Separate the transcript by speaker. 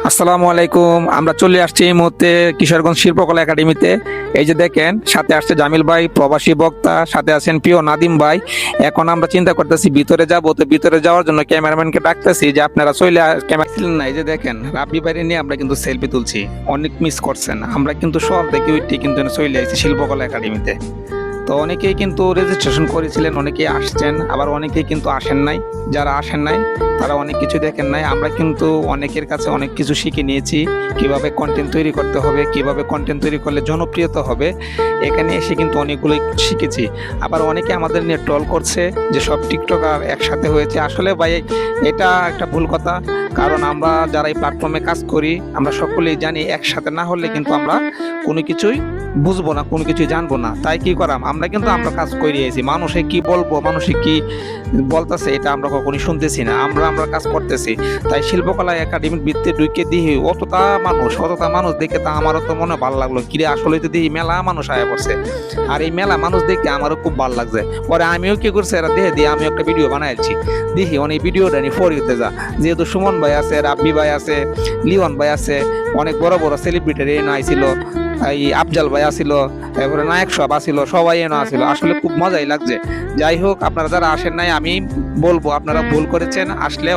Speaker 1: আসসালামু আলাইকুম। আমরা চলে আসছি এই মুহূর্তে কিশোরগঞ্জ শিল্পকলা একাডেমিতে। এই যে দেখেন, সাথে আসছে জামিল ভাই, প্রবাসী বক্তা, সাথে আছেন প্রিয় নাদিম ভাই। এখন আমরা চিন্তা করতেছি ভিতরে যাব, তো ভিতরে যাওয়ার জন্য ক্যামেরাম্যানকে ডাকতেছি যে আপনারা ক্যামেরা ছিলেন না। এই যে দেখেন, রাব্বি বাইরে নিয়ে আমরা কিন্তু সেলফি তুলছি। অনেক মিস করছেন, আমরা কিন্তু সব দেখে উঠে কিন্তু চলে আসছি শিল্পকলা একাডেমিতে। তো অনেকেই কিন্তু রেজিস্ট্রেশন করেছিলেন, অনেকেই আসছেন, আবার অনেকেই কিন্তু আসেন নাই। যারা আসেন নাই তারা অনেক কিছু দেখেন নাই। আমরা কিন্তু অনেকের কাছে অনেক কিছু শিখে নিয়েছি, কিভাবে কন্টেন্ট তৈরি করতে হবে, কিভাবে কন্টেন্ট তৈরি করলে জনপ্রিয়তা হবে। এখানে এসে কিন্তু অনেকগুলোই শিখেছি। আবার অনেকে আমাদের নিয়ে ট্রল করছে যে সব টিকটকার একসাথে হয়েছে। আসলে ভাই, এটা একটা ভুল কথা। কারণ আমরা যারা এই প্ল্যাটফর্মে কাজ করি, আমরা সকলেই জানি একসাথে না হলে কিন্তু আমরা কোনো কিছুই বুঝবো না, কোনো কিছুই জানবো না। তাই কি করাম, আমরা কাজ করিয়েছি। মানুষে কি বলবো, মানুষে কি বলতেছে, এটা আমরা কখনোই শুনতেছি না। আমরা কাজ করতেছি। তাই শিল্পকলা একাডেমির ভিত্তি ঢুকে দিয়ে অতটা মানুষ দেখে তা আমারও তো মনে ভালো লাগলো। কিরে, আসলে তো দেখি মেলা মানুষ আয়া পড়ছে। আর এই মেলা মানুষ দেখে আমারও খুব ভালো লাগছে। পরে আমিও কি করছি, এরা দেখে দিয়ে আমি একটা ভিডিও বানাইছি। দেখি অনেক ভিডিওটা নিয়ে ফরিতে যা, যেহেতু সুমন ভাই আছে, রাব্বি ভাই আছে, লিওন ভাই আছে, অনেক বড় বড় সেলিব্রিটি এনে আইছিল, এই আফজাল ভাই আসিল, তারপরে নায়ক সব আসিল, সবাই এনে আসিল। আসলে খুব মজাই লাগছে। যাই হোক, আপনারা যারা আসেন নাই, আমি বলবো আপনারা ভুল করেছেন। আসলে